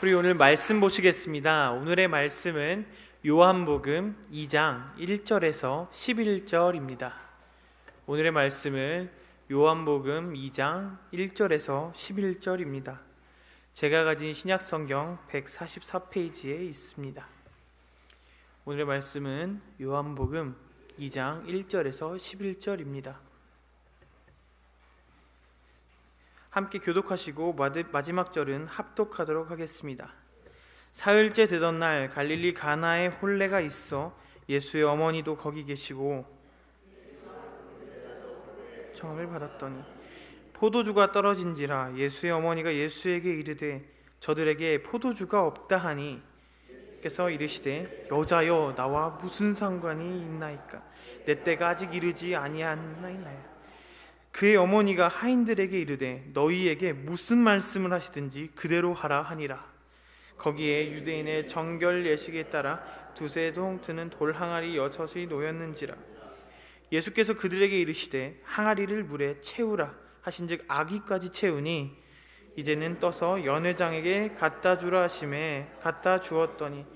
우리 오늘 말씀 보시겠습니다. 오늘의 말씀은 요한복음 2장 1절에서 11절입니다. 오늘의 말씀은 요한복음 2장 1절에서 11절입니다. 제가 가진 신약성경 144페이지에 있습니다. 오늘의 말씀은 요한복음 2장 1절에서 11절입니다. 함께 교독하시고 마지막 절은 합독하도록 하겠습니다. 사흘째 되던 날 갈릴리 가나에 혼례가 있어 예수의 어머니도 거기 계시고 청함을 받았더니 포도주가 떨어진지라 예수의 어머니가 예수에게 이르되 저들에게 포도주가 없다 하니 께서 이르시되 여자여 나와 무슨 상관이 있나이까 내 때가 아직 이르지 아니하나이나요. 그의 어머니가 하인들에게 이르되 너희에게 무슨 말씀을 하시든지 그대로 하라 하니라. 거기에 유대인의 정결 예식에 따라 두세 동 드는 돌 항아리 6이 놓였는지라. 예수께서 그들에게 이르시되 항아리를 물에 채우라 하신즉 아기까지 채우니 이제는 떠서 연회장에게 갖다 주라 하심에 갖다 주었더니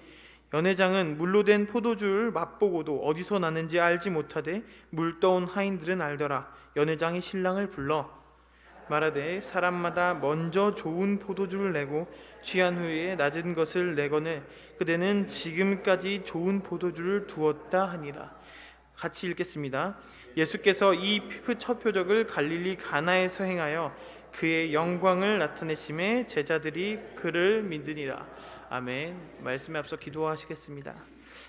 연회장은 물로 된 포도주를 맛보고도 어디서 났는지 알지 못하되 물 떠온 하인들은 알더라. 연회장이 신랑을 불러 말하되 사람마다 먼저 좋은 포도주를 내고 취한 후에 낮은 것을 내거늘 그대는 지금까지 좋은 포도주를 두었다 하니라. 같이 읽겠습니다. 예수께서 이 첫 표적을 갈릴리 가나에서 행하여 그의 영광을 나타내심에 제자들이 그를 믿으니라. 아멘. 말씀에 앞서 기도하시겠습니다.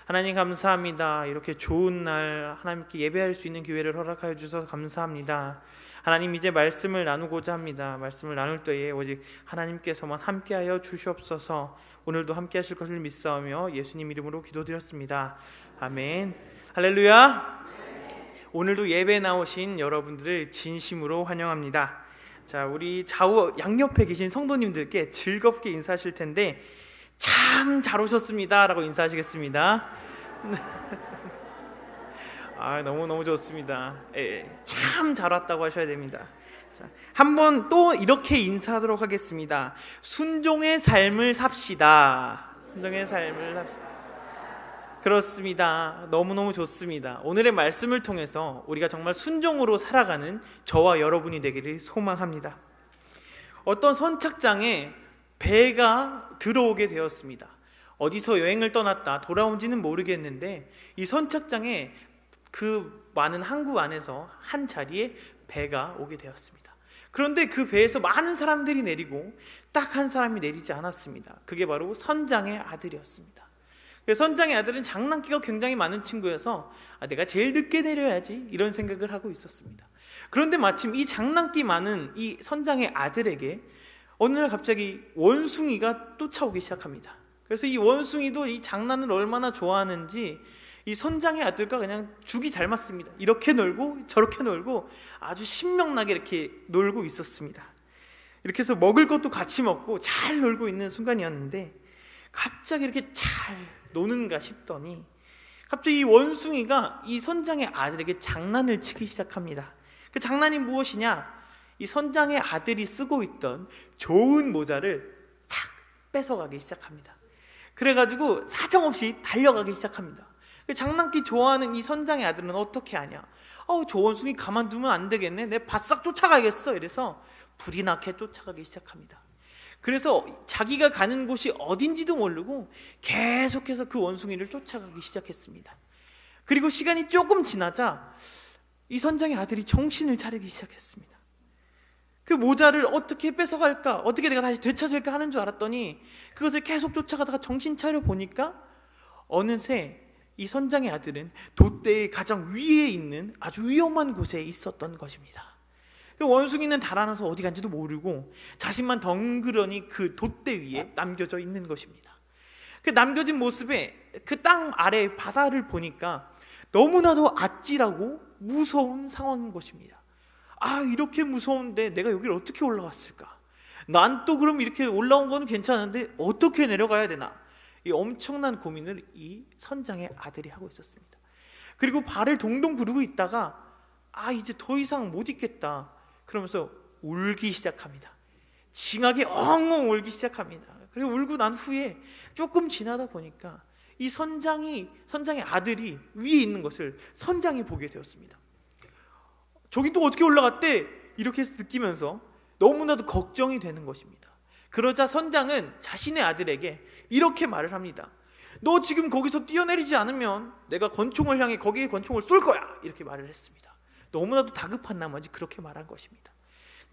하나님 감사합니다. 이렇게 좋은 날 하나님께 예배할 수 있는 기회를 허락하여 주셔서 감사합니다. 하나님 이제 말씀을 나누고자 합니다. 말씀을 나눌 때에 오직 하나님께서만 함께하여 주시옵소서. 오늘도 함께하실 것을 믿사오며 예수님 이름으로 기도드렸습니다. 아멘. 할렐루야. 오늘도 예배 나오신 여러분들을 진심으로 환영합니다. 자, 우리 좌우 양옆에 계신 성도님들께 즐겁게 인사하실 텐데 참 잘 오셨습니다 라고 인사하시겠습니다. 너무 좋습니다. 참 잘 왔다고 하셔야 됩니다. 자, 한번 또 이렇게 인사하도록 하겠습니다. 순종의 삶을 삽시다. 순종의 삶을 삽시다. 그렇습니다. 너무너무 좋습니다. 오늘의 말씀을 통해서 우리가 정말 순종으로 살아가는 저와 여러분이 되기를 소망합니다. 어떤 선착장에 배가 들어오게 되었습니다. 어디서 여행을 떠났다 돌아온지는 모르겠는데 이 선착장에 그 많은 항구 안에서 한 자리에 배가 오게 되었습니다. 그런데 그 배에서 많은 사람들이 내리고 딱 한 사람이 내리지 않았습니다. 그게 바로 선장의 아들이었습니다. 선장의 아들은 장난기가 굉장히 많은 친구여서 내가 제일 늦게 내려야지 이런 생각을 하고 있었습니다. 그런데 마침 이 장난기 많은 이 선장의 아들에게 어느 날 갑자기 원숭이가 쫓아오기 시작합니다. 그래서 이 원숭이도 이 장난을 얼마나 좋아하는지 이 선장의 아들과 그냥 죽이 잘 맞습니다. 이렇게 놀고 저렇게 놀고 아주 신명나게 이렇게 놀고 있었습니다. 이렇게 해서 먹을 것도 같이 먹고 잘 놀고 있는 순간이었는데 갑자기 이렇게 잘 노는가 싶더니 갑자기 이 원숭이가 이 선장의 아들에게 장난을 치기 시작합니다. 그 장난이 무엇이냐? 이 선장의 아들이 쓰고 있던 좋은 모자를 싹 뺏어가기 시작합니다. 그래가지고 사정없이 달려가기 시작합니다. 장난기 좋아하는 이 선장의 아들은 어떻게 하냐? 저 원숭이 가만두면 안 되겠네. 내가 바싹 쫓아가겠어. 이래서 불이 나게 쫓아가기 시작합니다. 그래서 자기가 가는 곳이 어딘지도 모르고 계속해서 그 원숭이를 쫓아가기 시작했습니다. 그리고 시간이 조금 지나자 이 선장의 아들이 정신을 차리기 시작했습니다. 그 모자를 어떻게 뺏어갈까, 어떻게 내가 다시 되찾을까 하는 줄 알았더니 그것을 계속 쫓아가다가 정신 차려 보니까 어느새 이 선장의 아들은 돛대의 가장 위에 있는 아주 위험한 곳에 있었던 것입니다. 그 원숭이는 달아나서 어디 간지도 모르고 자신만 덩그러니 그 돛대 위에 남겨져 있는 것입니다. 그 남겨진 모습에 그 땅 아래 바다를 보니까 너무나도 아찔하고 무서운 상황인 것입니다. 이렇게 무서운데 내가 여기를 어떻게 올라왔을까? 난 또 그럼 이렇게 올라온 건 괜찮은데 어떻게 내려가야 되나? 이 엄청난 고민을 이 선장의 아들이 하고 있었습니다. 그리고 발을 동동 구르고 있다가 이제 더 이상 못 있겠다 그러면서 울기 시작합니다. 징하게 엉엉 울기 시작합니다. 그리고 울고 난 후에 조금 지나다 보니까 이 선장의 아들이 위에 있는 것을 선장이 보게 되었습니다. 저기 또 어떻게 올라갔대? 이렇게 느끼면서 너무나도 걱정이 되는 것입니다. 그러자 선장은 자신의 아들에게 이렇게 말을 합니다. 너 지금 거기서 뛰어내리지 않으면 내가 권총을 향해 거기에 권총을 쏠 거야, 이렇게 말을 했습니다. 너무나도 다급한 나머지 그렇게 말한 것입니다.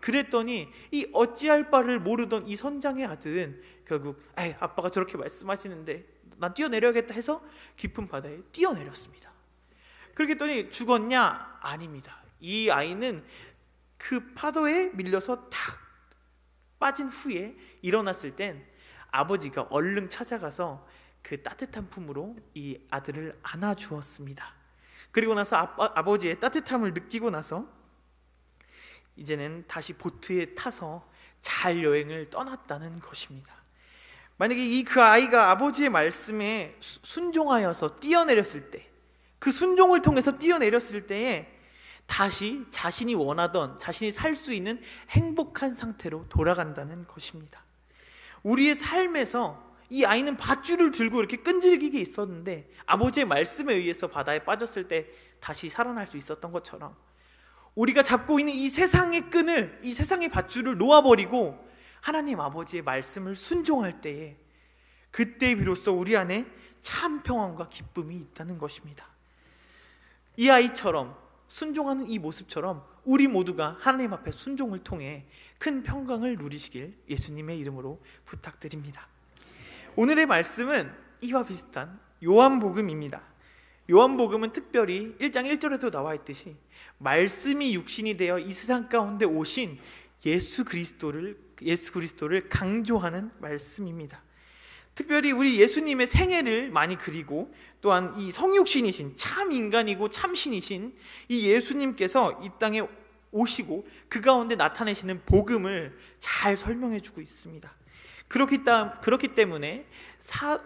그랬더니 이 어찌할 바를 모르던 이 선장의 아들은 결국 아빠가 저렇게 말씀하시는데 난 뛰어내려야겠다 해서 깊은 바다에 뛰어내렸습니다. 그랬더니 죽었냐? 아닙니다. 이 아이는 그 파도에 밀려서 탁 빠진 후에 일어났을 땐 아버지가 얼른 찾아가서 그 따뜻한 품으로 이 아들을 안아주었습니다. 그리고 나서 아버지의 따뜻함을 느끼고 나서 이제는 다시 보트에 타서 잘 여행을 떠났다는 것입니다. 만약에 그 아이가 아버지의 말씀에 순종하여서 뛰어내렸을 때, 그 순종을 통해서 뛰어내렸을 때에 다시 자신이 원하던, 자신이 살 수 있는 행복한 상태로 돌아간다는 것입니다. 우리의 삶에서 이 아이는 밧줄을 들고 이렇게 끈질기게 있었는데 아버지의 말씀에 의해서 바다에 빠졌을 때 다시 살아날 수 있었던 것처럼, 우리가 잡고 있는 이 세상의 끈을, 이 세상의 밧줄을 놓아버리고 하나님 아버지의 말씀을 순종할 때에 그때 비로소 우리 안에 참 평안과 기쁨이 있다는 것입니다. 이 아이처럼 순종하는 이 모습처럼 우리 모두가 하나님 앞에 순종을 통해 큰 평강을 누리시길 예수님의 이름으로 부탁드립니다. 오늘의 말씀은 이와 비슷한 요한복음입니다. 요한복음은 특별히 1장 1절에도 나와 있듯이 말씀이 육신이 되어 이 세상 가운데 오신 예수 그리스도를 강조하는 말씀입니다. 특별히 우리 예수님의 생애를 많이 그리고 또한 이 성육신이신 참 인간이고 참 신이신 이 예수님께서 이 땅에 오시고 그 가운데 나타내시는 복음을 잘 설명해 주고 있습니다. 그렇기 때문에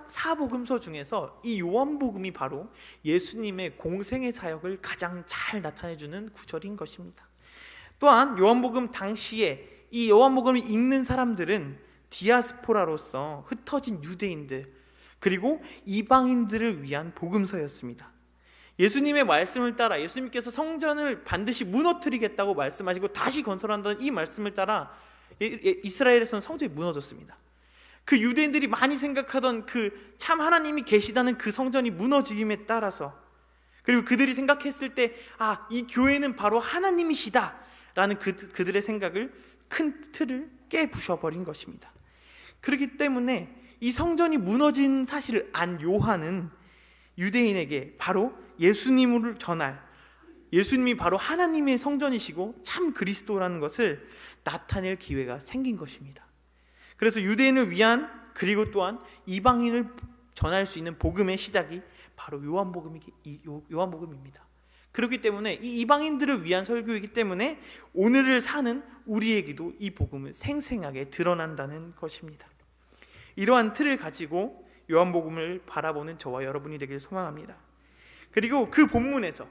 사복음서 중에서 이 요한복음이 바로 예수님의 공생의 사역을 가장 잘 나타내주는 구절인 것입니다. 또한 요한복음 당시에 이 요한복음을 읽는 사람들은 디아스포라로서 흩어진 유대인들 그리고 이방인들을 위한 복음서였습니다. 예수님의 말씀을 따라, 예수님께서 성전을 반드시 무너뜨리겠다고 말씀하시고 다시 건설한다는 이 말씀을 따라 이스라엘에서는 성전이 무너졌습니다. 그 유대인들이 많이 생각하던 그 참 하나님이 계시다는 그 성전이 무너짐에 따라서, 그리고 그들이 생각했을 때 이 교회는 바로 하나님이시다 라는 그들의 생각을, 큰 틀을 깨부셔버린 것입니다. 그렇기 때문에 이 성전이 무너진 사실을 안 요한은 유대인에게 바로 예수님을 전할, 예수님이 바로 하나님의 성전이시고 참 그리스도라는 것을 나타낼 기회가 생긴 것입니다. 그래서 유대인을 위한, 그리고 또한 이방인을 전할 수 있는 복음의 시작이 바로 요한복음입니다. 그렇기 때문에 이 이방인들을 위한 설교이기 때문에 오늘을 사는 우리에게도 이 복음은 생생하게 드러난다는 것입니다. 이러한 틀을 가지고 요한복음을 바라보는 저와 여러분이 되길 소망합니다. 그리고 그 본문에서,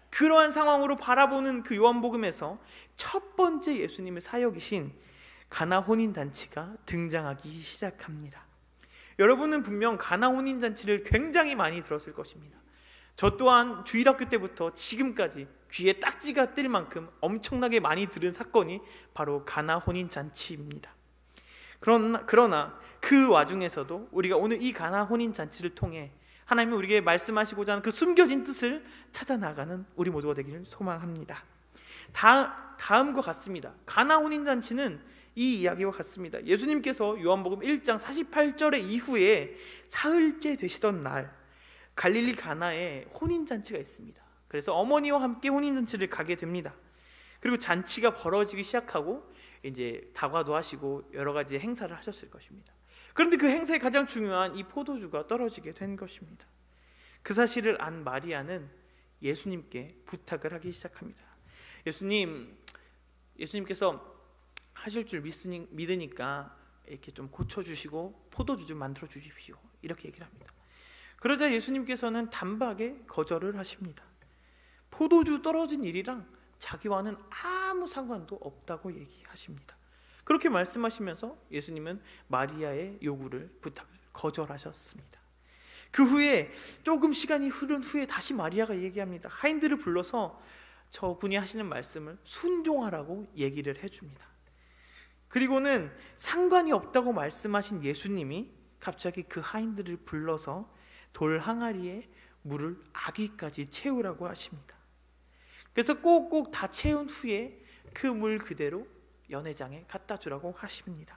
그러한 상황으로 바라보는 그 요한복음에서 첫 번째 예수님의 사역이신 가나 혼인잔치가 등장하기 시작합니다. 여러분은 분명 가나 혼인잔치를 굉장히 많이 들었을 것입니다. 저 또한 주일학교 때부터 지금까지 귀에 딱지가 뜰 만큼 엄청나게 많이 들은 사건이 바로 가나 혼인잔치입니다. 그러나 그 와중에서도 우리가 오늘 이 가나 혼인잔치를 통해 하나님이 우리에게 말씀하시고자 하는 그 숨겨진 뜻을 찾아나가는 우리 모두가 되기를 소망합니다. 다음과 같습니다. 가나 혼인잔치는 이 이야기와 같습니다. 예수님께서 요한복음 1장 48절의 이후에 사흘째 되시던 날 갈릴리 가나에 혼인잔치가 있습니다. 그래서 어머니와 함께 혼인잔치를 가게 됩니다. 그리고 잔치가 벌어지기 시작하고 이제 다과도 하시고 여러 가지 행사를 하셨을 것입니다. 그런데 그 행사에 가장 중요한 이 포도주가 떨어지게 된 것입니다. 그 사실을 안 마리아는 예수님께 부탁을 하기 시작합니다. 예수님께서 하실 줄 믿으니까 이렇게 좀 고쳐주시고 포도주 좀 만들어 주십시오, 이렇게 얘기를 합니다. 그러자 예수님께서는 단박에 거절을 하십니다. 포도주 떨어진 일이랑 자기와는 아무 상관도 없다고 얘기하십니다. 그렇게 말씀하시면서 예수님은 마리아의 요구를, 부탁을 거절하셨습니다. 그 후에 조금 시간이 흐른 후에 다시 마리아가 얘기합니다. 하인들을 불러서 저분이 하시는 말씀을 순종하라고 얘기를 해줍니다. 그리고는 상관이 없다고 말씀하신 예수님이 갑자기 그 하인들을 불러서 돌 항아리에 물을 아귀까지 채우라고 하십니다. 그래서 꼭꼭 다 채운 후에 그 물 그대로 연회장에 갖다 주라고 하십니다.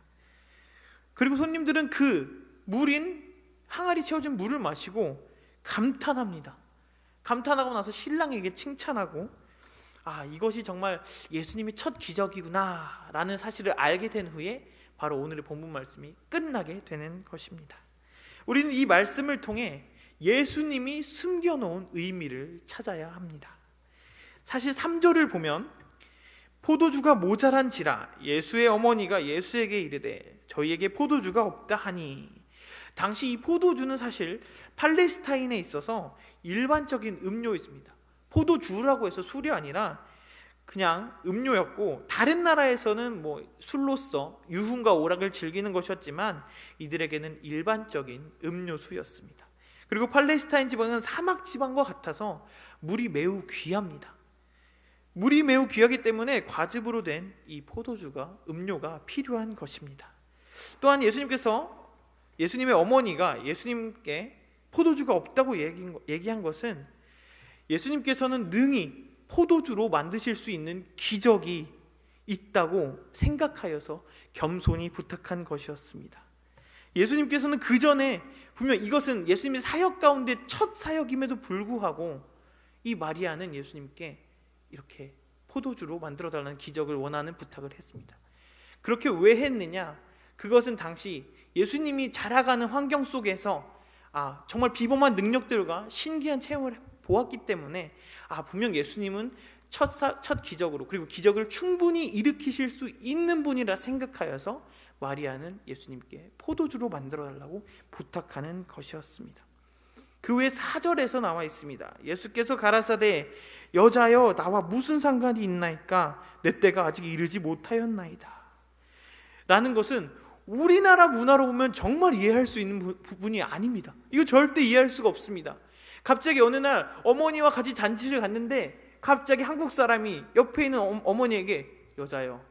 그리고 손님들은 그 물인 항아리 채워진 물을 마시고 감탄합니다. 감탄하고 나서 신랑에게 칭찬하고, 이것이 정말 예수님이 첫 기적이구나 라는 사실을 알게 된 후에 바로 오늘의 본문 말씀이 끝나게 되는 것입니다. 우리는 이 말씀을 통해 예수님이 숨겨놓은 의미를 찾아야 합니다. 사실 3절을 보면 포도주가 모자란지라 예수의 어머니가 예수에게 이르되 저희에게 포도주가 없다 하니, 당시 이 포도주는 사실 팔레스타인에 있어서 일반적인 음료였습니다. 포도주라고 해서 술이 아니라 그냥 음료였고, 다른 나라에서는 술로서 유흥과 오락을 즐기는 것이었지만 이들에게는 일반적인 음료수였습니다. 그리고 팔레스타인 지방은 사막 지방과 같아서 물이 매우 귀합니다. 물이 매우 귀하기 때문에 과즙으로 된 이 포도주가, 음료가 필요한 것입니다. 또한 예수님의 어머니가 예수님께 포도주가 없다고 얘기한 것은 예수님께서는 능히 포도주로 만드실 수 있는 기적이 있다고 생각하여서 겸손히 부탁한 것이었습니다. 예수님께서는 그 전에 분명 이것은 예수님의 사역 가운데 첫 사역임에도 불구하고 이 마리아는 예수님께 이렇게 포도주로 만들어달라는 기적을 원하는 부탁을 했습니다. 그렇게 왜 했느냐? 그것은 당시 예수님이 자라가는 환경 속에서 정말 비범한 능력들과 신기한 체험을 보았기 때문에 분명 예수님은 첫 기적으로, 그리고 기적을 충분히 일으키실 수 있는 분이라 생각하여서 마리아는 예수님께 포도주로 만들어달라고 부탁하는 것이었습니다. 그 후에 4절에서 나와 있습니다. 예수께서 가라사대 여자여 나와 무슨 상관이 있나이까 내 때가 아직 이르지 못하였나이다 라는 것은 우리나라 문화로 보면 정말 이해할 수 있는 부분이 아닙니다. 이거 절대 이해할 수가 없습니다. 갑자기 어느 날 어머니와 같이 잔치를 갔는데 갑자기 한국 사람이 옆에 있는 어머니에게 여자여,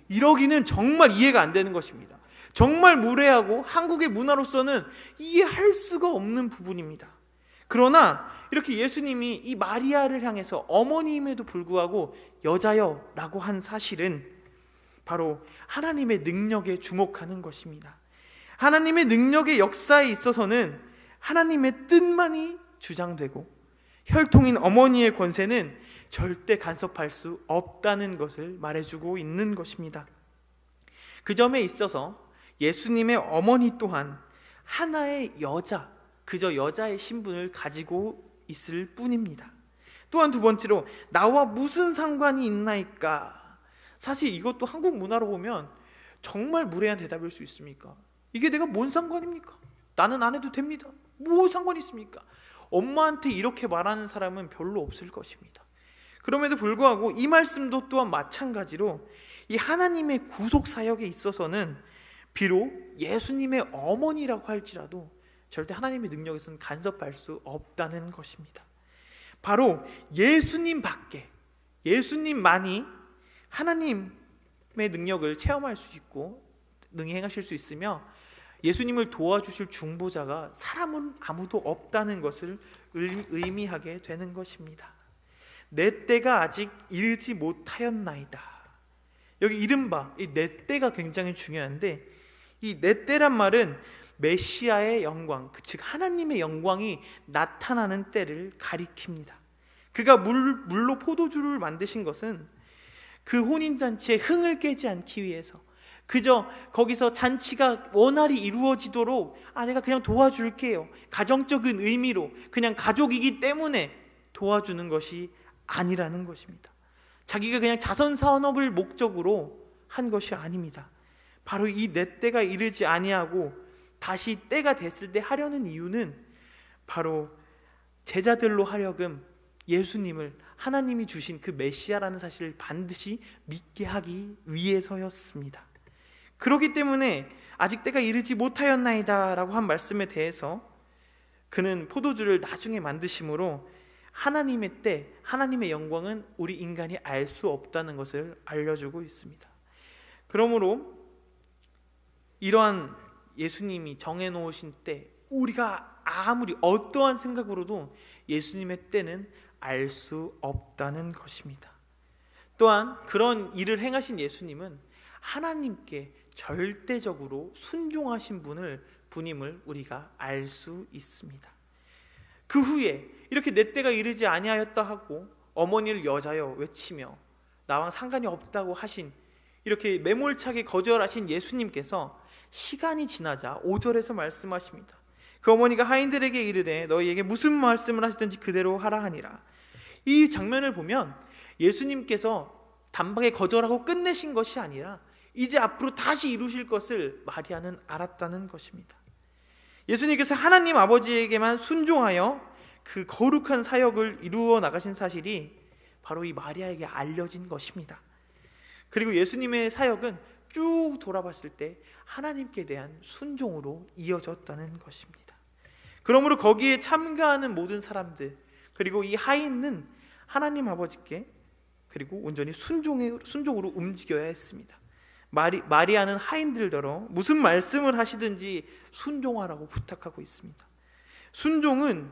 이러기는 정말 이해가 안 되는 것입니다. 정말 무례하고 한국의 문화로서는 이해할 수가 없는 부분입니다. 그러나 이렇게 예수님이 이 마리아를 향해서 어머니임에도 불구하고 여자여 라고 한 사실은 바로 하나님의 능력에 주목하는 것입니다. 하나님의 능력의 역사에 있어서는 하나님의 뜻만이 주장되고 혈통인 어머니의 권세는 절대 간섭할 수 없다는 것을 말해주고 있는 것입니다. 그 점에 있어서 예수님의 어머니 또한 하나의 여자, 그저 여자의 신분을 가지고 있을 뿐입니다. 또한 두 번째로 나와 무슨 상관이 있나이까. 사실 이것도 한국 문화로 보면 정말 무례한 대답일 수 있습니까? 이게 내가 뭔 상관입니까? 나는 안 해도 됩니다. 뭐 상관이 있습니까? 엄마한테 이렇게 말하는 사람은 별로 없을 것입니다. 그럼에도 불구하고 이 말씀도 또한 마찬가지로 이 하나님의 구속 사역에 있어서는 비록 예수님의 어머니라고 할지라도 절대 하나님의 능력에서는 간섭할 수 없다는 것입니다. 바로 예수님 밖에, 예수님만이 하나님의 능력을 체험할 수 있고 능히 행하실 수 있으며 예수님을 도와주실 중보자가 사람은 아무도 없다는 것을 의미하게 되는 것입니다. 내 때가 아직 이르지 못하였나이다. 여기 이른바 이 내 때가 굉장히 중요한데, 이 내 때란 말은 메시아의 영광, 즉 하나님의 영광이 나타나는 때를 가리킵니다. 그가 물로 포도주를 만드신 것은 그 혼인잔치에 흥을 깨지 않기 위해서, 그저 거기서 잔치가 원활히 이루어지도록 내가 그냥 도와줄게요, 가정적인 의미로 그냥 가족이기 때문에 도와주는 것이 아니라는 것입니다. 자기가 그냥 자선사업을 목적으로 한 것이 아닙니다. 바로 이 내 때가 이르지 아니하고 다시 때가 됐을 때 하려는 이유는 바로 제자들로 하여금 예수님을, 하나님이 주신 그 메시아라는 사실을 반드시 믿게 하기 위해서였습니다. 그렇기 때문에 아직 때가 이르지 못하였나이다 라고 한 말씀에 대해서 그는 포도주를 나중에 만드심으로 하나님의 때, 하나님의 영광은 우리 인간이 알 수 없다는 것을 알려주고 있습니다. 그러므로 이러한 예수님이 정해놓으신 때, 우리가 아무리 어떠한 생각으로도 예수님의 때는 알 수 없다는 것입니다. 또한 그런 일을 행하신 예수님은 하나님께 절대적으로 순종하신 분임을 우리가 알 수 있습니다. 그 후에 이렇게 내 때가 이르지 아니하였다 하고 어머니를 여자여 외치며 나와 상관이 없다고 하신, 이렇게 매몰차게 거절하신 예수님께서 시간이 지나자 5절에서 말씀하십니다. 그 어머니가 하인들에게 이르되 너희에게 무슨 말씀을 하시든지 그대로 하라 하니라. 이 장면을 보면 예수님께서 단박에 거절하고 끝내신 것이 아니라 이제 앞으로 다시 이루실 것을 마리아는 알았다는 것입니다. 예수님께서 하나님 아버지에게만 순종하여 그 거룩한 사역을 이루어 나가신 사실이 바로 이 마리아에게 알려진 것입니다. 그리고 예수님의 사역은 쭉 돌아봤을 때 하나님께 대한 순종으로 이어졌다는 것입니다. 그러므로 거기에 참가하는 모든 사람들, 그리고 이 하인은 하나님 아버지께 그리고 온전히 순종으로 움직여야 했습니다. 마리아는 하인들더러 무슨 말씀을 하시든지 순종하라고 부탁하고 있습니다. 순종은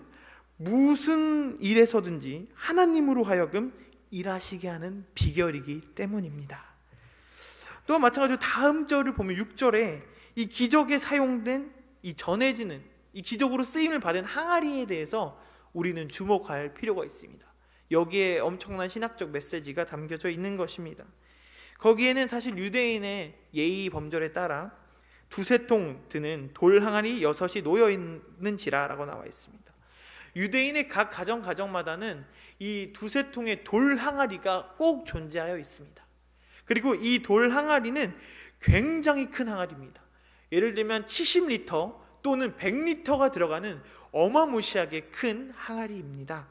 무슨 일에서든지 하나님으로 하여금 일하시게 하는 비결이기 때문입니다. 또 마찬가지로 다음 절을 보면 6절에 이 기적에 사용된 이 전해지는, 이 기적으로 쓰임을 받은 항아리에 대해서 우리는 주목할 필요가 있습니다. 여기에 엄청난 신학적 메시지가 담겨져 있는 것입니다. 거기에는 사실 유대인의 예의 범절에 따라 두세 통 드는 돌 항아리 6이 놓여 있는지라 라고 나와 있습니다. 유대인의 각 가정마다는 이 두세 통의 돌 항아리가 꼭 존재하여 있습니다. 그리고 이 돌 항아리는 굉장히 큰 항아리입니다. 예를 들면 70리터 또는 100리터가 들어가는 어마무시하게 큰 항아리입니다.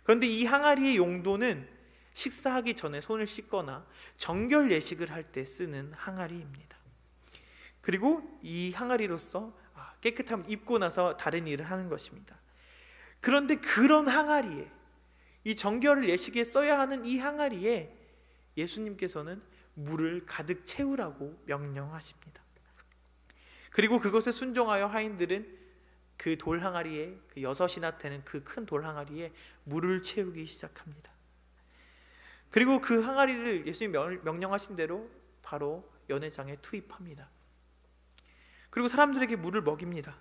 그런데 이 항아리의 용도는 식사하기 전에 손을 씻거나 정결 예식을 할 때 쓰는 항아리입니다. 그리고 이 항아리로서 깨끗함을 입고 나서 다른 일을 하는 것입니다. 그런데 그런 항아리에, 이 정결 예식에 써야 하는 이 항아리에 예수님께서는 물을 가득 채우라고 명령하십니다. 그리고 그것에 순종하여 하인들은 그 돌 항아리에, 그 6이나 되는 그 큰 돌 항아리에 물을 채우기 시작합니다. 그리고 그 항아리를 예수님이 명령하신 대로 바로 연회장에 투입합니다. 그리고 사람들에게 물을 먹입니다.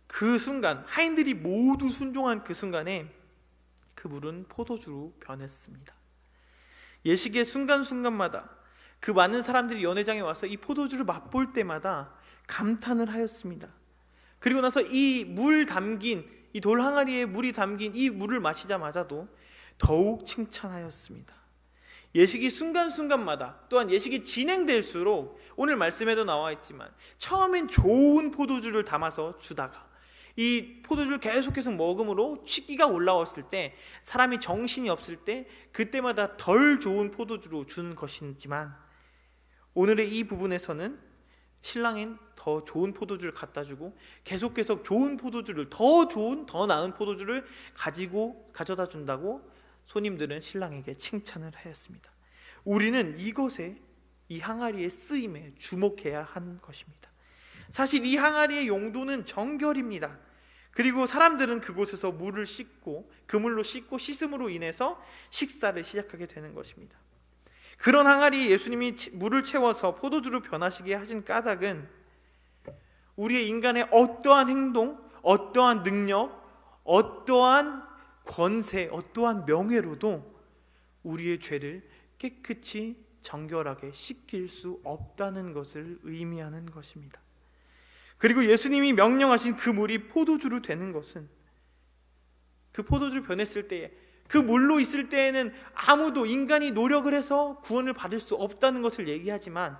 그 순간, 하인들이 모두 순종한 그 순간에 그 물은 포도주로 변했습니다. 예식의 순간순간마다 그 많은 사람들이 연회장에 와서 이 포도주를 맛볼 때마다 감탄을 하였습니다. 그리고 나서 이 물 담긴, 이 돌 항아리에 물이 담긴 이 물을 마시자마자도 더욱 칭찬하였습니다. 예식이 순간순간마다, 또한 예식이 진행될수록 오늘 말씀에도 나와 있지만 처음엔 좋은 포도주를 담아서 주다가 이 포도주를 계속해서 먹음으로 취기가 올라왔을 때, 사람이 정신이 없을 때 그때마다 덜 좋은 포도주로 주는 것이지만 오늘의 이 부분에서는 신랑인 더 좋은 포도주를 갖다 주고 계속 좋은 포도주를, 더 나은 포도주를 가져다 준다고 손님들은 신랑에게 칭찬을 하였습니다. 우리는 이것에, 이 항아리의 쓰임에 주목해야 한 것입니다. 사실 이 항아리의 용도는 정결입니다. 그리고 사람들은 그곳에서 물을 씻고, 그물로 씻고 씻음으로 인해서 식사를 시작하게 되는 것입니다. 그런 항아리에 예수님이 물을 채워서 포도주로 변하시게 하신 까닭은 우리의 인간의 어떠한 행동, 어떠한 능력, 어떠한 권세, 어떠한 명예로도 우리의 죄를 깨끗이 정결하게 씻길 수 없다는 것을 의미하는 것입니다. 그리고 예수님이 명령하신 그 물이 포도주로 되는 것은, 그 포도주로 변했을 때에, 그 물로 있을 때에는 아무도, 인간이 노력을 해서 구원을 받을 수 없다는 것을 얘기하지만,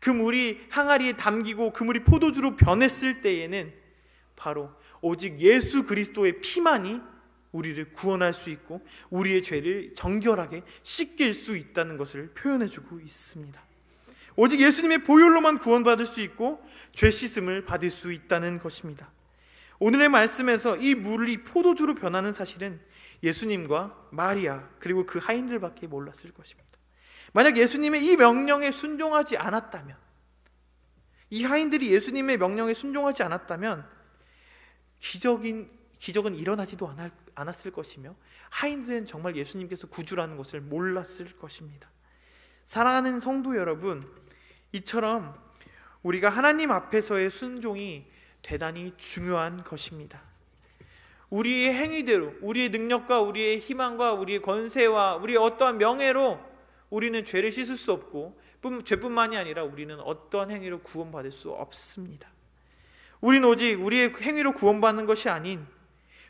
그 물이 항아리에 담기고 그 물이 포도주로 변했을 때에는 바로 오직 예수 그리스도의 피만이 우리를 구원할 수 있고 우리의 죄를 정결하게 씻길 수 있다는 것을 표현해주고 있습니다. 오직 예수님의 보혈로만 구원받을 수 있고 죄 씻음을 받을 수 있다는 것입니다. 오늘의 말씀에서 이 물이 포도주로 변하는 사실은 예수님과 마리아 그리고 그 하인들밖에 몰랐을 것입니다. 만약 예수님의 이 명령에 순종하지 않았다면, 이 하인들이 예수님의 명령에 순종하지 않았다면 기적은 일어나지도 않았을 것이며 하인들은 정말 예수님께서 구주라는 것을 몰랐을 것입니다. 사랑하는 성도 여러분, 이처럼 우리가 하나님 앞에서의 순종이 대단히 중요한 것입니다. 우리의 행위대로, 우리의 능력과 우리의 희망과 우리의 권세와 우리의 어떠한 명예로 우리는 죄를 씻을 수 없고, 죄뿐만이 아니라 우리는 어떠한 행위로 구원받을 수 없습니다. 우리는 오직 우리의 행위로 구원받는 것이 아닌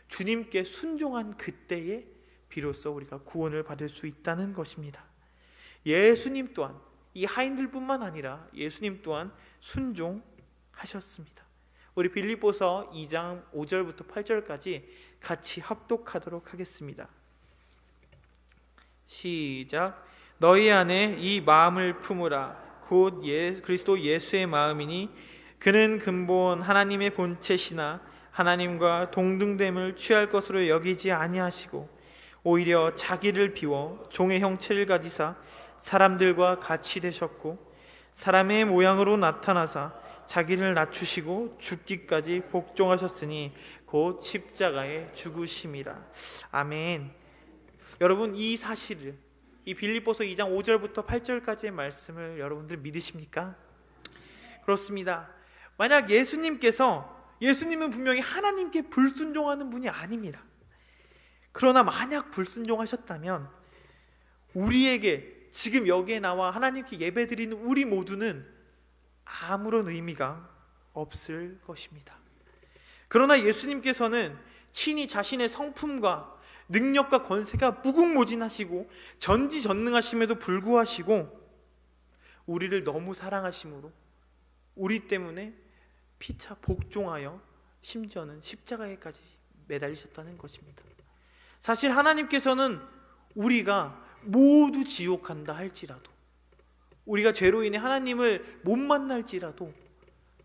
주님께 순종한 그때에 비로소 우리가 구원을 받을 수 있다는 것입니다. 예수님 또한, 이 하인들뿐만 아니라 예수님 또한 순종하셨습니다. 우리 빌립보서 2장 5절부터 8절까지 같이 합독하도록 하겠습니다. 시작. 너희 안에 이 마음을 품으라. 곧 그리스도 예수의 마음이니 그는 근본 하나님의 본체시나 하나님과 동등됨을 취할 것으로 여기지 아니하시고 오히려 자기를 비워 종의 형체를 가지사 사람들과 같이 되셨고 사람의 모양으로 나타나사 자기를 낮추시고 죽기까지 복종하셨으니 곧 십자가에 죽으심이라. 아멘. 여러분, 이 사실을, 이 빌립보서 2장 5절부터 8절까지의 말씀을 여러분들 믿으십니까? 그렇습니다. 만약 예수님은 분명히 하나님께 불순종하는 분이 아닙니다. 그러나 만약 불순종하셨다면 우리에게 지금 여기에 나와 하나님께 예배드리는 우리 모두는 아무런 의미가 없을 것입니다. 그러나 예수님께서는 친히 자신의 성품과 능력과 권세가 무궁무진하시고 전지전능하심에도 불구하시고 우리를 너무 사랑하심으로 우리 때문에 피차 복종하여 심지어는 십자가에까지 매달리셨다는 것입니다. 사실 하나님께서는 우리가 모두 지옥 간다 할지라도, 우리가 죄로 인해 하나님을 못 만날지라도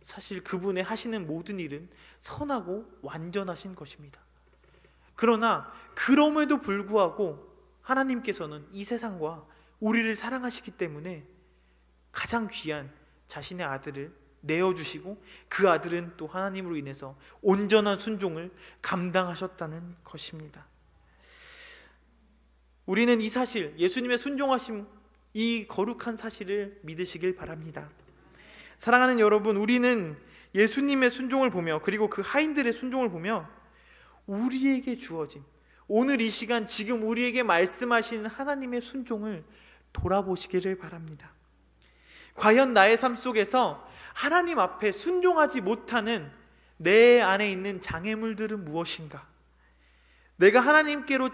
사실 그분의 하시는 모든 일은 선하고 완전하신 것입니다. 그러나 그럼에도 불구하고 하나님께서는 이 세상과 우리를 사랑하시기 때문에 가장 귀한 자신의 아들을 내어주시고 그 아들은 또 하나님으로 인해서 온전한 순종을 감당하셨다는 것입니다. 우리는 이 사실, 예수님의 순종하심, 이 거룩한 사실을 믿으시길 바랍니다. 사랑하는 여러분, 우리는 예수님의 순종을 보며 그리고 그 하인들의 순종을 보며 우리에게 주어진 오늘 이 시간 지금 우리에게 말씀하시는 하나님의 순종을 돌아보시기를 바랍니다. 과연 나의 삶 속에서 하나님 앞에 순종하지 못하는 내 안에 있는 장애물들은 무엇인가? 내가 하나님께로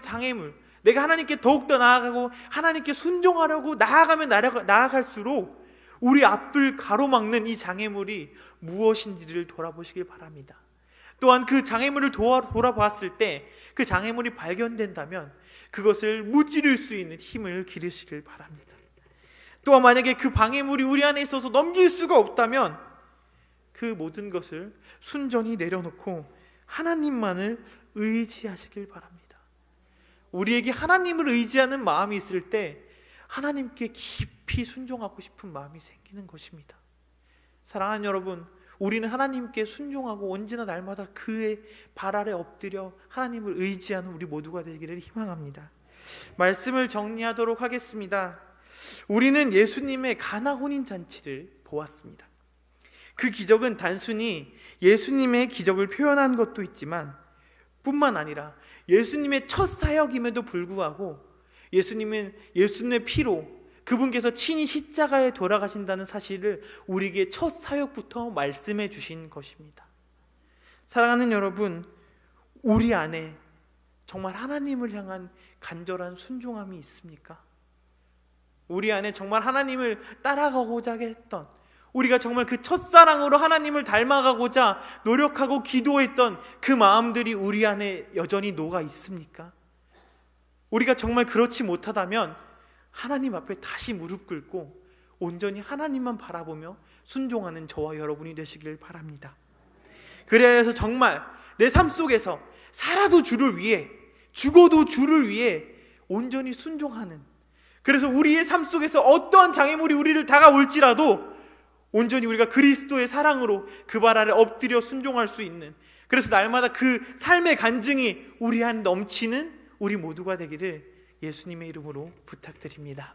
내가 하나님께 더욱더 나아가고 하나님께 순종하려고 나아가면 나아갈수록 우리 앞을 가로막는 이 장애물이 무엇인지를 돌아보시길 바랍니다. 또한 그 장애물을 돌아보았을 때 그 장애물이 발견된다면 그것을 무찌를 수 있는 힘을 기르시길 바랍니다. 또한 만약에 그 방해물이 우리 안에 있어서 넘길 수가 없다면 그 모든 것을 순전히 내려놓고 하나님만을 의지하시길 바랍니다. 우리에게 하나님을 의지하는 마음이 있을 때 하나님께 깊이 순종하고 싶은 마음이 생기는 것입니다. 사랑하는 여러분, 우리는 하나님께 순종하고 언제나 날마다 그의 발 아래 엎드려 하나님을 의지하는 우리 모두가 되기를 희망합니다. 말씀을 정리하도록 하겠습니다. 우리는 예수님의 가나 혼인잔치를 보았습니다. 그 기적은 단순히 예수님의 기적을 표현한 것도 있지만 뿐만 아니라 예수님의 첫 사역임에도 불구하고 예수님은 예수님의 피로 그분께서 친히 십자가에 돌아가신다는 사실을 우리에게 첫 사역부터 말씀해 주신 것입니다. 사랑하는 여러분, 우리 안에 정말 하나님을 향한 간절한 순종함이 있습니까? 우리 안에 정말 하나님을 따라가고자 했던, 우리가 정말 그 첫사랑으로 하나님을 닮아가고자 노력하고 기도했던 그 마음들이 우리 안에 여전히 녹아 있습니까? 우리가 정말 그렇지 못하다면 하나님 앞에 다시 무릎 꿇고 온전히 하나님만 바라보며 순종하는 저와 여러분이 되시길 바랍니다. 그래서 정말 내 삶 속에서 살아도 주를 위해, 죽어도 주를 위해 온전히 순종하는, 그래서 우리의 삶 속에서 어떠한 장애물이 우리를 다가올지라도 온전히 우리가 그리스도의 사랑으로 그 발 아래 엎드려 순종할 수 있는, 그래서 날마다 그 삶의 간증이 우리 안 넘치는 우리 모두가 되기를 예수님의 이름으로 부탁드립니다.